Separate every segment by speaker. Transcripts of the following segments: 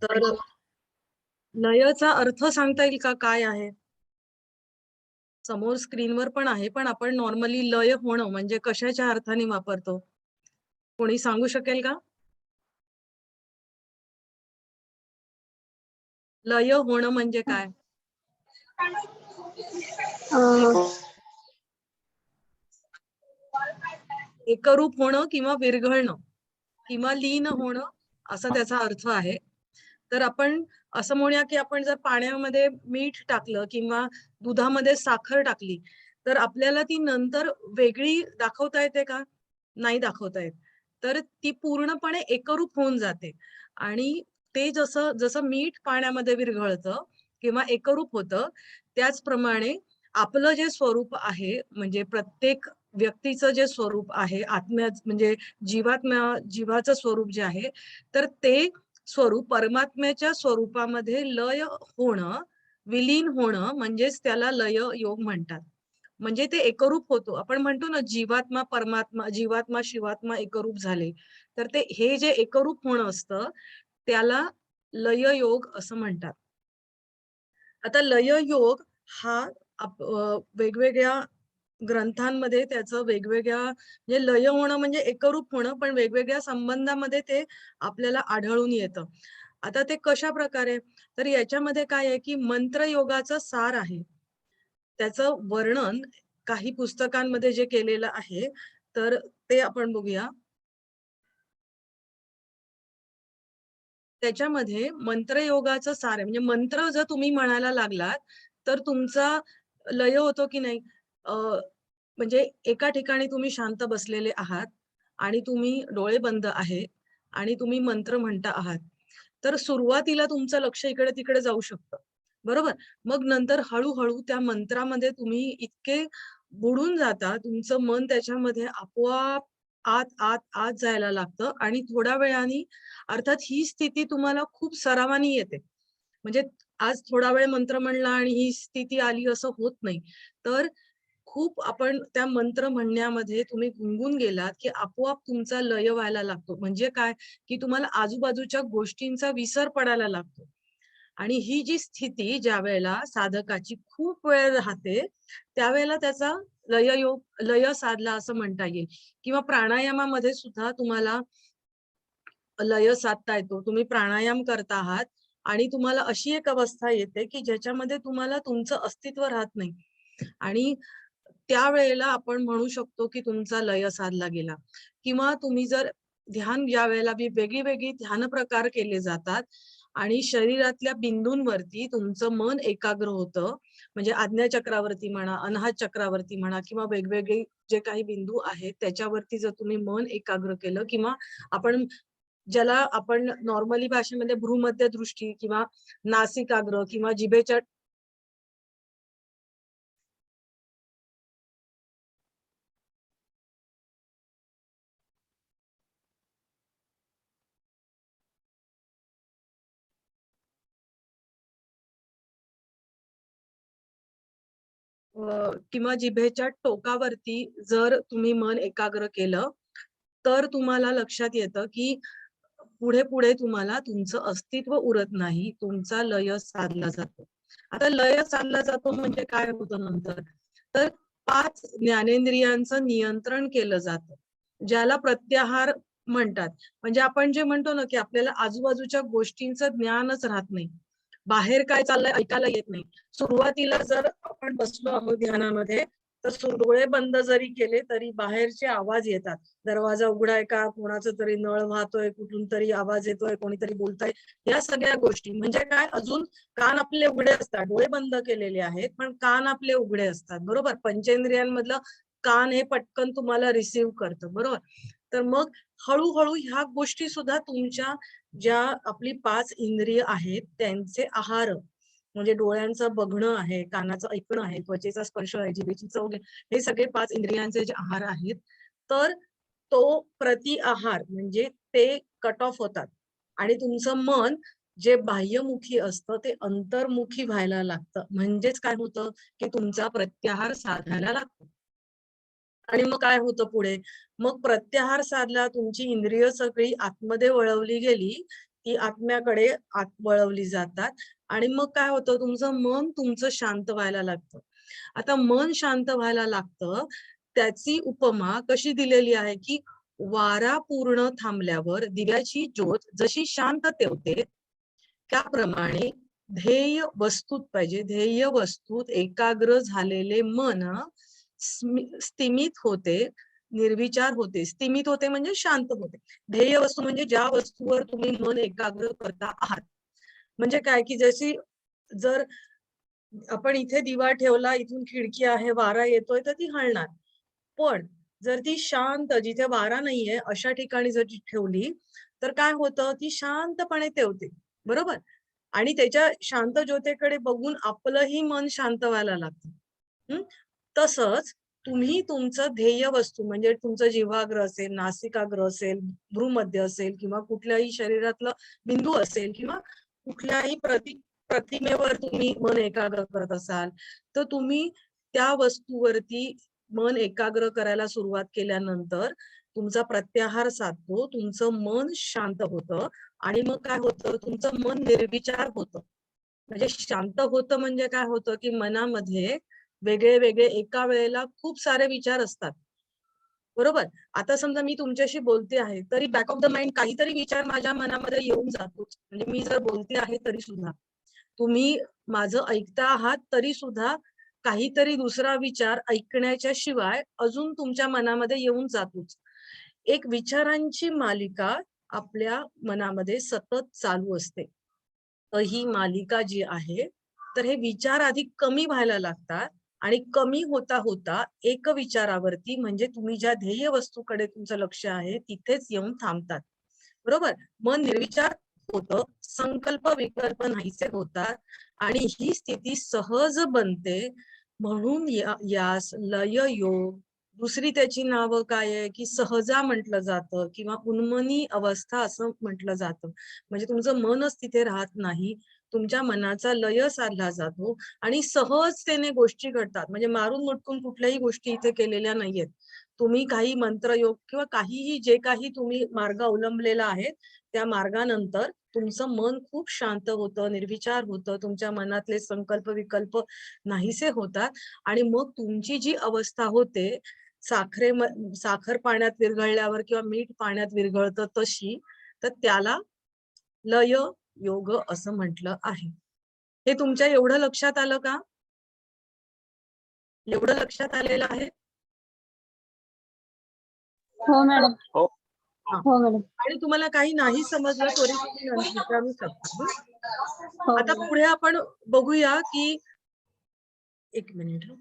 Speaker 1: तर लयचा अर्थ सांगता येईल का काय आहे? समोर स्क्रीनवर पण आहे, पण आपण नॉर्मली लय होणं म्हणजे कशाच्या अर्थाने वापरतो? कोणी सांगू शकेल का? लय होणं म्हणजे काय? एकरूप होणं किंवा विरघळणं किंवा लीन होणं असा त्याचा अर्थ आहे. तर आपण असं म्हणूया, की आपण जर पाण्यामध्ये मीठ टाकलं किंवा दुधामध्ये साखर टाकली, तर आपल्याला ती नंतर वेगळी दाखवता येते का? नाही दाखवता येत. तर ती पूर्णपणे एकरूप होऊन जाते आणि ते जसं जसं मीठ पाण्यामध्ये विरघळतं किंवा एकरूप होतं, त्याचप्रमाणे आपलं जे स्वरूप आहे, म्हणजे प्रत्येक व्यक्तीचं जे स्वरूप आहे, म्हणजे जीवाचं स्वरूप जे आहे, तर ते स्वरूप परमात्म्याच्या स्वरूपामध्ये लय होणं, विलीन होणं म्हणजेच त्याला लय योग म्हणतात. म्हणजे ते एकरूप होतो. आपण म्हणतो ना जीवात्मा, परमात्मा, जीवात्मा, शिवात्मा एकरूप झाले. तर ते हे जे एकरूप होणं असतं, त्याला लय योग असं म्हणतात. आता लय योग हा वेगवेगळ्या ग्रंथांमध्ये त्याचं वेगवेगळ्या म्हणजे लय होणं म्हणजे एकरूप होणं, पण वेगवेगळ्या संबंधामध्ये ते आपल्याला आढळून येतं. आता ते कशाप्रकारे? तर याच्यामध्ये काय आहे, की मंत्रयोगाचं सार आहे. त्याचं वर्णन काही पुस्तकांमध्ये जे केलेलं आहे, तर ते आपण बघूया. त्याच्यामध्ये मंत्रयोगाचं सार आहे. म्हणजे मंत्र जर तुम्ही म्हणायला लागलात, तर तुमचा लय होतो की नाही? अ, म्हणजे एका ठिकाणी तुम्ही शांत बसलेले आहात आणि तुम्ही डोळे बंद आहे आणि तुम्ही मंत्र म्हणता आहात. तर सुरुवातीला तुमचं लक्ष इकडे-तिकडे जाऊ शकतं. बरोबर? मग नंतर हळू त्या मंत्रामध्ये तुम्ही इतके बुडून जाता, तुमचं मन त्याच्यामध्ये आपोआप आत, आत, आत जायला लागतं आणि थोड्या वेळाने अर्थात ही स्थिती तुम्हाला खूप सरावाने येते. म्हणजे आज थोडा वेळ मंत्र म्हणला आणि ही स्थिती आली असं होत नाही. तर खूप आपण त्या मंत्र म्हणण्यामध्ये तुम्ही गुंगून गेलात, की आपोआप तुमचा लय व्हायला लागतो. म्हणजे काय, की तुम्हाला आजूबाजूच्या गोष्टींचा विसर पडायला लागतो. आणि ही जी स्थिती ज्यावेळेला साधकाची खूप वेळ राहते, त्यावेळेला त्याचा लय साधला असं म्हणता येईल. किंवा प्राणायामामध्ये सुद्धा तुम्हाला लय साधता येतो. तुम्ही प्राणायाम करत आहात आणि तुम्हाला अशी एक अवस्था येते, की ज्याच्यामध्ये तुम्हाला तुमचं अस्तित्व राहत नाही. आणि त्यावेळेला आपण म्हणू शकतो, की तुमचा लय साधला गेला. किंवा तुम्ही जर ध्यान ज्यावेळेला वेगळी-वेगळी ध्यान प्रकार केले जातात आणि शरीरातल्या बिंदूंवरती तुमचं मन एकाग्र होतं. म्हणजे आज्ञाचक्रावरती म्हणा, अनाहत चक्रावरती म्हणा किंवा वेगवेगळे जे काही बिंदू आहेत त्याच्यावरती जर तुम्ही मन एकाग्र केलं किंवा आपण ज्याला आपण नॉर्मली भाषेमध्ये भ्रूमध्य दृष्टी किंवा नासिकाग्र किंवा जिभेच्या किंवा जिभेच्या टोकावरती जर तुम्ही मन एकाग्र केलं, तर तुम्हाला लक्षात येतं, की पुढे-पुढे तुम्हाला तुमचं अस्तित्व उरत नाही. तुमचा लय साधला जातो. आता लय साधला जातो म्हणजे काय होतं नंतर? तर 5 ज्ञानेंद्रियांचं नियंत्रण केलं जातं. ज्याला प्रत्याहार म्हणतात. म्हणजे आपण जे म्हणतो ना, की आपल्याला आजूबाजूच्या गोष्टींचं ज्ञानच राहत नाही. बाहेर काय चाललंय ऐकायला येत नाही. सुरुवातीला जर आपण बसलो आहोत ध्यानामध्ये, तर डोळे बंद जरी केले तरी बाहेरचे आवाज येतात. दरवाजा उघडा आहे का? कोणाचा तरी नळ वाहतोय, कुठून तरी आवाज येतोय, कोणीतरी बोलतंय. या सगळ्या गोष्टी म्हणजे काय अजून कान आपले उघडे असतात. डोळे बंद केलेले आहेत, पण कान आपले उघडे असतात. बरोबर? पंचेंद्रियांमधलं कान हे पटकन तुम्हाला रिसीव्ह करतं. बरोबर? तर मग हळू ह्या गोष्टी सुद्धा तुमच्या ज्या आपली 5 इंद्रिय आहेत त्यांचे आहार म्हणजे डोळ्यांचं बघणं आहे, कानाचं ऐकणं आहे, त्वचेचा स्पर्श आहे, जिभेची चव आहे, हे सगळे 5 इंद्रियांचे जे आहार आहेत, तर तो प्रति आहार म्हणजे ते कट ऑफ होतात आणि तुमचं मन जे बाह्यमुखी असतं ते अंतर्मुखी व्हायला लागतं. म्हणजेच काय होतं, की तुमचा प्रत्याहार साधायला लागतो. आणि मग काय होतं पुढे? मग प्रत्याहार साधला, तुमची इंद्रिय सगळी आतमध्ये वळवली गेली, ती आत्म्याकडे वळवली जातात आणि मग काय होतं, तुमचं मन तुमचं शांत व्हायला लागतं. आता मन शांत व्हायला लागतं, त्याची उपमा कशी दिलेली आहे, की वारा पूर्ण थांबल्यावर दिव्याची ज्योत जशी शांत तेवते, त्याप्रमाणे ध्येय वस्तूत पाहिजे. ध्येय वस्तूत एकाग्र झालेले मन स्तिमित होते, निर्विचार होते. स्तिमित होते म्हणजे शांत होते. ध्येय वस्तू म्हणजे ज्या वस्तूवर तुम्ही मन एकाग्र करता आहात. म्हणजे काय, की जशी जर आपण इथे दिवा ठेवला, इथून खिडकी आहे, वारा येतोय, तर ती हलणार. पण जर ती शांत, जिथे वारा नाहीये अशा ठिकाणी जर ती ठेवली, तर काय होतं, ती शांतपणे तेवते. बरोबर? आणि त्याच्या शांत ज्योतीकडे बघून आपलंही मन शांत व्हायला लागतं. हं? तसंच तुम्ही तुमचं ध्येय वस्तू म्हणजे तुमचं जिव्हाग्र असेल, नासिकाग्र असेल, भ्रूमध्य असेल किंवा कुठल्याही शरीरातलं बिंदू असेल किंवा कुठल्याही प्रतिमेवर तुम्ही मन एकाग्र करत असाल, तर तुम्ही त्या वस्तूवरती मन एकाग्र करायला सुरुवात केल्यानंतर तुमचा प्रत्याहार साधतो, तुमचं मन शांत होतं आणि मग काय होतं, तुमचं मन निर्विचार होतं. म्हणजे शांत होतं म्हणजे काय होतं, की मनामध्ये वेगळे वेगळे एका वेळेला खूप सारे विचार असतात. बरोबर? आता समजा मी तुमच्याशी बोलते आहे, तरी बॅक ऑफ द माइंड काहीतरी विचार माझ्या मनामध्ये येऊन जातोच. म्हणजे मी जर बोलते आहे तरी सुद्धा. तुम्ही माझं ऐकता आहात तरी सुद्धा काहीतरी दुसरा विचार ऐकण्याच्या शिवाय अजून तुमच्या मनामध्ये येऊन जातोच. एक विचारांची मालिका आपल्या मनामध्ये सतत चालू असते. तर ही मालिका जी आहे, तर हे विचार आधी कमी व्हायला लागतात आणि कमी होता होता एक विचारावरती म्हणजे तुम्ही ज्या ध्येय वस्तूकडे तुमचं लक्ष आहे तिथेच येऊन थांबतात. बरोबर? मन निर्विचार होतं, संकल्प विकल्प नाहीसे होतात आणि ही स्थिती सहज बनते. म्हणून यास लय योग, दुसरी त्याची नावं काय आहे, की सहजा म्हटलं जातं किंवा उन्मनी अवस्था असं म्हटलं जातं. म्हणजे तुमचं मनच तिथे राहत नाही. तुमच्या मनाचा लय साधला जातो आणि सहजतेने गोष्टी घडतात. म्हणजे मारून मुटकून कुठल्याही गोष्टी इथे केलेल्या नाहीयेत. तुम्ही काही मंत्रयोग किंवा काहीही जे काही तुम्ही मार्ग अवलंबलेला आहे, त्या मार्गानंतर तुमचं मन खूप शांत होतं, निर्विचार होतं. तुमच्या मनातले संकल्प, विकल्प नाहीसे होतात आणि मग तुमची जी अवस्था होते, साखर पाण्यात विरघळल्यावर किंवा मीठ पाण्यात विरघळतं तशी, तर त्याला लय योग असं म्हटलं आहे. हे तुमच्या एवढं लक्षात आलं का? एवढं लक्षात आलेलं आहे?
Speaker 2: हो मॅडम.
Speaker 3: हो.
Speaker 1: हां.
Speaker 2: हो मॅडम.
Speaker 1: आणि तुम्हाला काही नाही समजलं तरी तुम्ही विचारू शकता.
Speaker 2: हो
Speaker 1: आता
Speaker 2: मॅडम.
Speaker 1: पुढे आपण बघूया, की एक मिनिट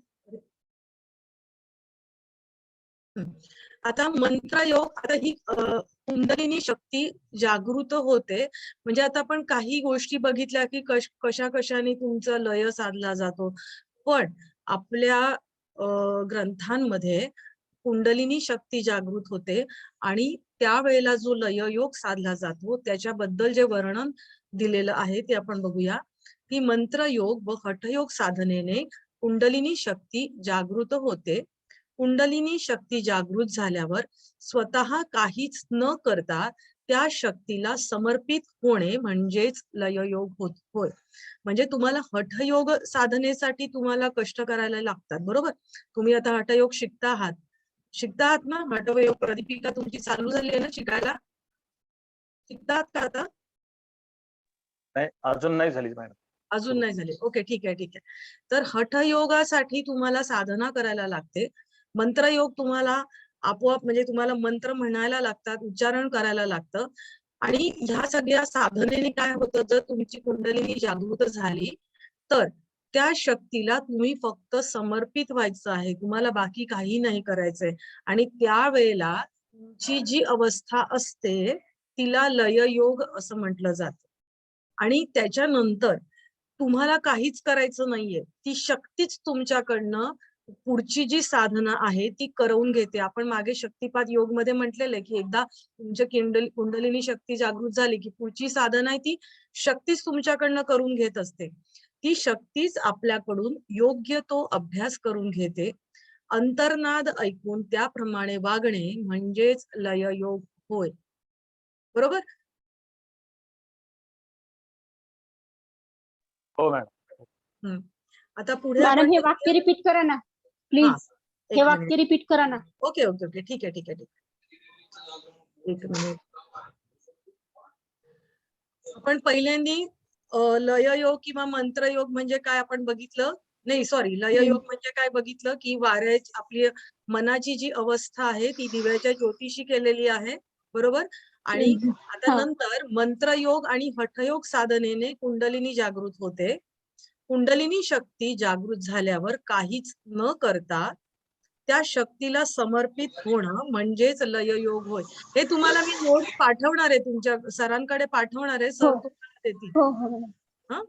Speaker 1: आता मंत्रयोग, आता ही कुंडलिनी शक्ती जागृत होते. म्हणजे आता आपण काही गोष्टी बघितल्या, की कशा कशाने तुमचा लय साधला जातो. पण आपल्या ग्रंथांमध्ये कुंडलिनी शक्ती जागृत होते आणि त्यावेळेला जो लययोग साधला जातो त्याच्याबद्दल जे वर्णन दिलेलं आहे ते आपण बघूया, की मंत्रयोग व हठयोग साधनेने कुंडलिनी शक्ती जागृत होते. कुंडलिनी शक्ती जागृत झाल्यावर स्वतः काहीच न करता त्या शक्तीला समर्पित होणे म्हणजेच लययोग होय. म्हणजे तुम्हाला हठयोग साधनेसाठी तुम्हाला कष्ट करायला लागतात, बरोबर? तुम्ही आता हठयोग शिकता आहात ना? हठयोग प्रदीपिका तुमची चालू झाली आहे ना शिकायला? शिकतात का आता?
Speaker 3: नाही, अजून नाही झाली मॅडम.
Speaker 1: अजून नाही झाले. ओके, ठीक आहे, ठीक आहे. तर हठयोगासाठी तुम्हाला साधना करायला लागते. मंत्रयोग तुम्हाला आपोआप म्हणजे तुम्हाला मंत्र म्हणायला लागतात, उच्चारण करायला लागतं आणि ह्या सगळ्या साधनेने काय होतं, जर तुमची कुंडलिनी जागृत झाली, तर त्या शक्तीला तुम्ही फक्त समर्पित व्हायचं आहे. तुम्हाला बाकी काही नाही करायचंय आणि त्यावेळेला तुमची जी अवस्था असते, तिला लययोग असं म्हटलं जातं. आणि त्याच्यानंतर तुम्हाला काहीच करायचं नाहीये. ती शक्तीच तुमच्याकडनं पुढची जी साधना आहे ती करवून घेते. आपण मागे शक्तिपात योगमध्ये म्हटलेलं आहे, की एकदा तुमच्या कुंडलिनी शक्ती जागृत झाली, की पुढची साधना आहे ती शक्तीच तुमच्याकडनं करून घेत असते. ती शक्तीच आपल्याकडून योग्य तो अभ्यास करून घेते. अंतर्नाद ऐकून त्याप्रमाणे वागणे म्हणजेच लययोग होय. बरोबर?
Speaker 3: हो मॅडम.
Speaker 1: आता पुढे
Speaker 2: मॅडम
Speaker 1: आपण
Speaker 2: हे वाक्य रिपीट करा ना
Speaker 1: हा
Speaker 2: प्लीज.
Speaker 1: एक
Speaker 2: हे
Speaker 1: मिनिट.
Speaker 2: वाक्य रिपीट करा ना.
Speaker 1: ओके ओके ओके ठीक आहे ठीक आहे ठीक आहे. एक मिनिट. आपण पहिल्यांदी लययोग किंवा मंत्रयोग म्हणजे काय आपण बघितलं. नाही सॉरी, लययोग म्हणजे काय बघितलं की वाऱ्याची आपली मनाची जी अवस्था आहे ती दिव्याच्या ज्योतिषी केलेली आहे, बरोबर. आणि आता
Speaker 2: हा.
Speaker 1: नंतर मंत्रयोग आणि हठयोग साधनेने कुंडलिनी जागृत होते. कुंडलिनी शक्ती जागृत झाल्यावर काहीच न करता त्या शक्तीला समर्पित होणं म्हणजेच लययोग होय. हे तुम्हाला मी नोट्स पाठवणार आहे, तुमच्या सरांकडे पाठवणार आहे, सर
Speaker 2: हो
Speaker 1: तुम्हाला देतील.
Speaker 2: हो हो मॅडम.
Speaker 1: हा,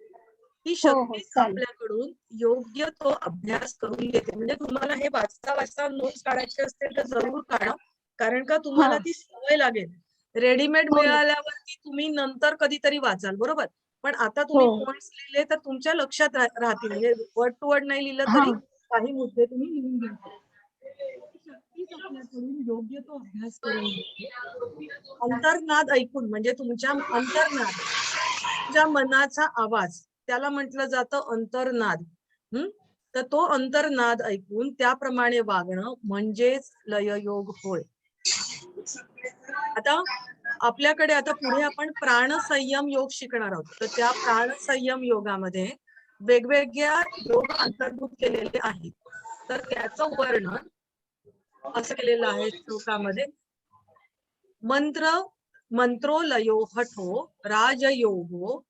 Speaker 1: ती
Speaker 2: हो हो
Speaker 1: शक्ती
Speaker 2: चालेल.
Speaker 1: आपल्याकडून योग्य तो अभ्यास करून घेते. म्हणजे तुम्हाला हे वाचता वाचता नोट्स काढायचे असतील तर जरूर काढा, कारण का तुम्हाला
Speaker 2: हा.
Speaker 1: ती सवय लागेल. रेडीमेड
Speaker 2: हो
Speaker 1: मिळाल्यावरती तुम्ही नंतर कधीतरी वाचाल, बरोबर. पण आता
Speaker 2: हो
Speaker 1: तुम्ही पॉइंट्स लिहिले तर तुमच्या लक्षात राहतील. म्हणजे वर्ड टू वर्ड नाही लिहिलं
Speaker 2: हा
Speaker 1: तरी काही मुद्दे तुम्ही लिहून घ्या. शक्तीच आपल्याकडून योग्य तो अभ्यास करून घेते. अंतर्नाद ऐकून म्हणजे तुमच्या अंतर्नाद, तुमच्या मनाचा आवाज, त्याला म्हटलं जातं अंतर्नाद. तर तो अंतर्नाद ऐकून त्याप्रमाणे वागणं म्हणजेच लययोग होय. आता आपल्याकडे आता पुढे आपण प्राणसंयम योग शिकणार आहोत. तर त्या प्राणसंयम योगामध्ये वेगवेगळ्या योग अंतर्भूत केलेले आहेत. तर त्याचं वर्णन असं केलेलं आहे श्लोकामध्ये. मंत्रो लयो हठो राजयोगो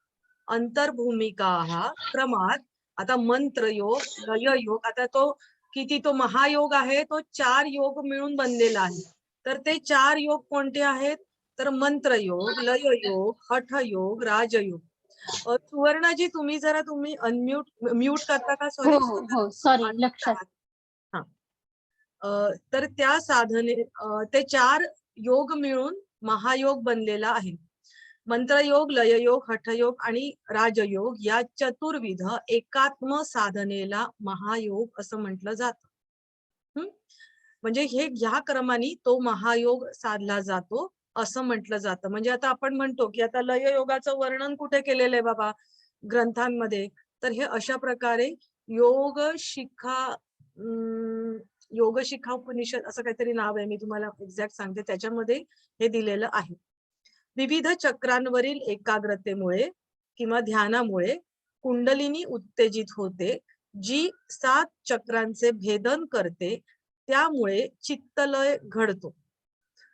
Speaker 1: अंतर्भूमिकाः क्रमात. आता मंत्रयोग, लययोग, आता तो किती, तो महायोग आहे, तो 4 योग मिळून बनलेला आहे. तर ते 4 योग कोणते आहेत? तर मंत्रयोग, लययोग, हठयोग, राजयोग. सुवर्णाजी तुम्ही जरा म्यूट करता का?
Speaker 2: हो
Speaker 1: सॉरी.
Speaker 2: हो सॉरी लक्षात.
Speaker 1: हा. तर त्या साधने ते 4 योग मिळून महायोग बनलेला आहे. मंत्रयोग, लययोग, हठयोग आणि राजयोग या चतुर्विध एकात्म साधनेला महायोग असं म्हटलं जातं. म्हणजे हे ह्या क्रमाने तो महायोग साधला जातो असं म्हटलं जातं. म्हणजे आता आपण म्हणतो की आता लययोगाचं वर्णन कुठे केलेलं आहे बाबा ग्रंथांमध्ये, तर हे अशा प्रकारे योगशिखा उपनिषद असं काहीतरी नाव आहे, मी तुम्हाला एक्झॅक्ट सांगते, त्याच्यामध्ये हे दिलेलं आहे. विविध चक्रांवरील एकाग्रतेमुळे किंवा ध्यानामुळे कुंडलिनी उत्तेजित होते, जी 7 चक्रांचे भेदन करते. त्यामुळे चित्तलय घडतो.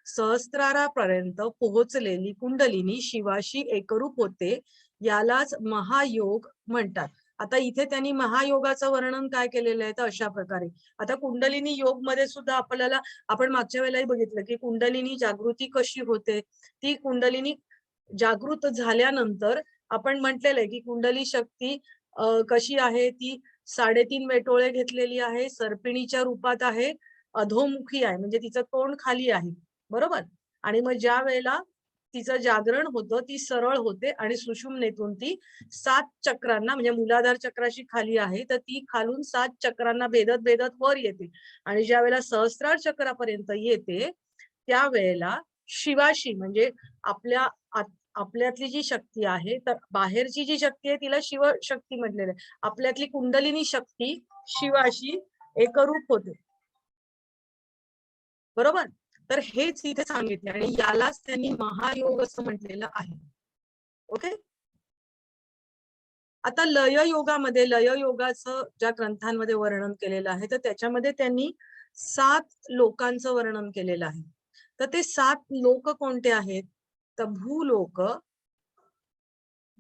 Speaker 1: सहस्रारापर्यंत पोहोचलेली कुंडलिनी शिवाशी एकरूप होते. यालाच महायोग म्हणतात. आता इथे त्यांनी महायोगाचं वर्णन काय केलेलं आहे तर अशा प्रकारे. आता कुंडलिनी योग मध्ये सुद्धा आपल्याला, आपण मागच्या वेळेलाही बघितलं की कुंडलिनी जागृती कशी होते. ती कुंडलिनी जागृत झाल्यानंतर आपण म्हटलेलं आहे की कुंडली शक्ती कशी आहे, ती 3.5 वेटोळे घेतलेली आहे, सर्पिणीच्या रूपात आहे, अधोमुखी आहे, म्हणजे तिचं तोंड खाली आहे, बरोबर. आणि मग ज्या वेळेला तिचं जागरण होतं ती सरळ होते आणि सुषुम्नेतून ती 7 चक्रांना, म्हणजे मूलाधार चक्राशी खाली आहे तर ती खालून 7 चक्रांना भेदत भेदत वर येते. आणि ज्या वेळेला सहस्रार चक्रापर्यंत येते त्यावेळेला शिवाशी, म्हणजे आपल्यातली जी शक्ती आहे, तर बाहेरची जी शक्ती आहे तिला शिव शक्ती म्हटलेलं आहे. आपल्यातली कुंडलिनी शक्ती शिवाशी एकरूप होते, बरोबर. तर हेच इथे सांगितले आणि यालाच त्यांनी महायोग असं म्हटलेलं आहे. ओके. आता लययोगाचं ज्या ग्रंथांमध्ये वर्णन केलेलं आहे तर त्याच्यामध्ये त्यांनी 7 लोकांचं वर्णन केलेलं आहे. तर ते 7 लोक कोणते आहेत तर भूलोक,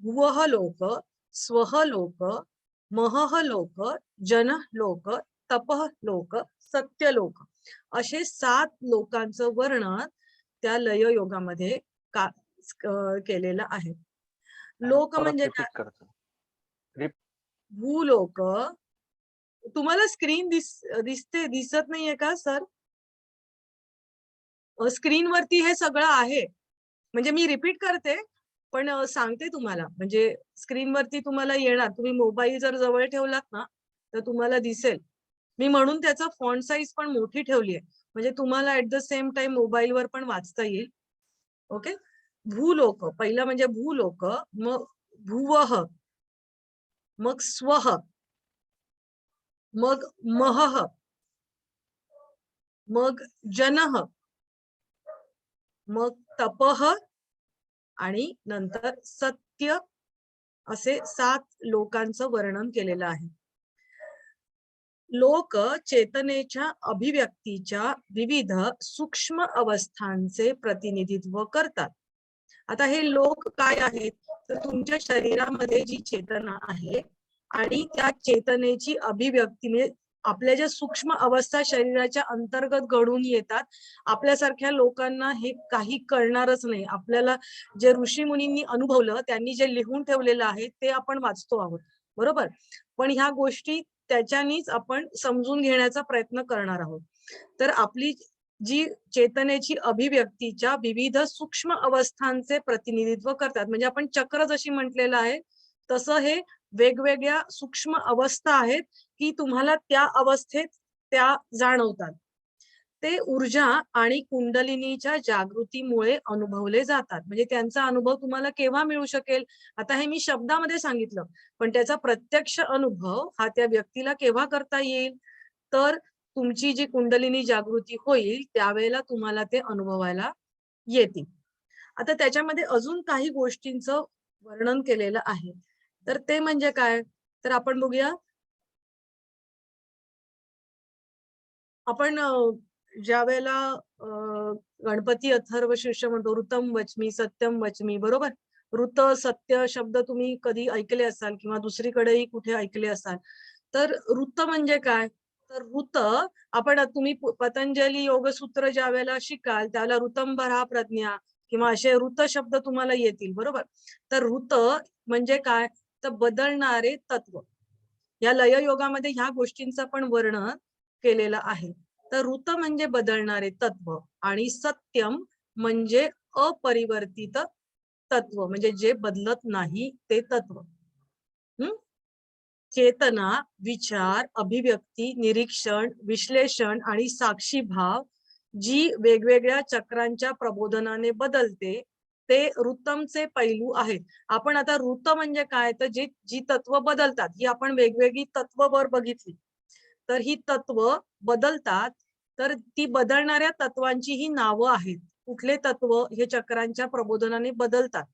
Speaker 1: भुवः लोक, स्वः लोक, महः लोक, जनः लोक, तपः लोक, सत्यलोक, असे 7 लोकांचं वर्णन त्या लययोगामध्ये केलेलं आहे. लोक म्हणजे
Speaker 3: रिपीट करतो.
Speaker 1: भूलोक, तुम्हाला स्क्रीन दिसत नाहीये का सर? स्क्रीनवरती हे सगळं आहे, म्हणजे मी रिपीट करते पण सांगते तुम्हाला, म्हणजे स्क्रीनवरती तुम्हाला येणार. तुम्ही मोबाईल जर जवळ ठेवलात ना तर तुम्हाला दिसेल. मी म्हणून त्याचा फॉन्ट साईज पण मोठी ठेवली आहे, म्हणजे तुम्हाला ऍट द सेम टाइम मोबाईलवर पण वाचता येईल. ओके. भूलोक पहिलं म्हणजे भूलोक, मग भुवः, मग स्वह, मग महः, मग जनः, मग तपः आणि नंतर सत्य, असे 7 लोकांचं वर्णन केलेलं आहे. लोक चेतनेच्या अभिव्यक्तीच्या विविध सूक्ष्म अवस्थांचे प्रतिनिधित्व करतात. आता हे लोक काय आहेत, तर तुमच्या शरीरामध्ये जी चेतना आहे आणि त्या चेतनेची अभिव्यक्ती म्हणजे आपल्या ज्या सूक्ष्म अवस्था शरीराच्या अंतर्गत घडून येतात. आपल्यासारख्या लोकांना हे काही कळणारच नाही. आपल्याला जे ऋषी मुनींनी अनुभवलं, त्यांनी जे लिहून ठेवलेलं आहे ते आपण वाचतो आहोत, बरोबर. पण ह्या गोष्टी त्याच्यानीच आपण समजून घेण्याचा प्रयत्न करणार आहोत. तर आपली जी चेतनेची अभिव्यक्तीच्या विविध सूक्ष्म अवस्थांचे प्रतिनिधित्व करतात. म्हणजे आपण चक्र जशी म्हटलेलं आहे तसं हे वेगवेगळ्या सूक्ष्म अवस्था आहेत की तुम्हाला त्या अवस्थेत त्या जाणवतात. ते ऊर्जा आणि कुंडलिनीच्या जागृतीमुळे अनुभवले जातात. म्हणजे त्यांचा अनुभव तुम्हाला केव्हा मिळू शकेल, आता हे मी शब्दामध्ये सांगितलं, पण त्याचा प्रत्यक्ष अनुभव हा त्या व्यक्तीला केव्हा करता येईल, तर तुमची जी कुंडलिनी जागृती होईल त्यावेळेला तुम्हाला ते अनुभवायला येतील. आता त्याच्यामध्ये अजून काही गोष्टींचं वर्णन केलेलं आहे. तर ते म्हणजे काय, तर आपण बघूया. आपण ज्या वेळेला गणपती अथर्व शीर्ष म्हणतो, ऋतम वच्मी सत्यम वच्मी, बरोबर. ऋत सत्य शब्द तुम्ही कधी ऐकले असाल किंवा दुसरीकडेही कुठे ऐकले असाल. तर ऋत म्हणजे काय, तर ऋत आपण तुम्ही पतंजली योगसूत्र ज्या वेळेला शिकाल त्यावेळेला ऋतंभरा प्रज्ञा किंवा असे ऋत शब्द तुम्हाला येतील, बरोबर. तर ऋत म्हणजे काय, तर बदलणारे तत्व. या लय योगामध्ये ह्या गोष्टींचं पण वर्णन केलेलं आहे. तर ऋत म्हणजे बदलणारे तत्व आणि सत्यम म्हणजे अपरिवर्तित तत्व, म्हणजे जे बदलत नाही ते तत्व. चेतना, विचार, अभिव्यक्ती, निरीक्षण, विश्लेषण आणि साक्षी भाव जी वेगवेगळ्या चक्रांच्या प्रबोधनाने बदलते ते ऋतमचे पैलू आहेत. आपण आता ऋत म्हणजे काय, तर जी तत्व बदलतात ही आपण वेगवेगळी तत्ववर बघितली. तर ही तत्व बदलतात, तर ती बदलणाऱ्या तत्वांची ही नावं आहेत. कुठले तत्व हे चक्रांच्या प्रबोधनाने बदलतात.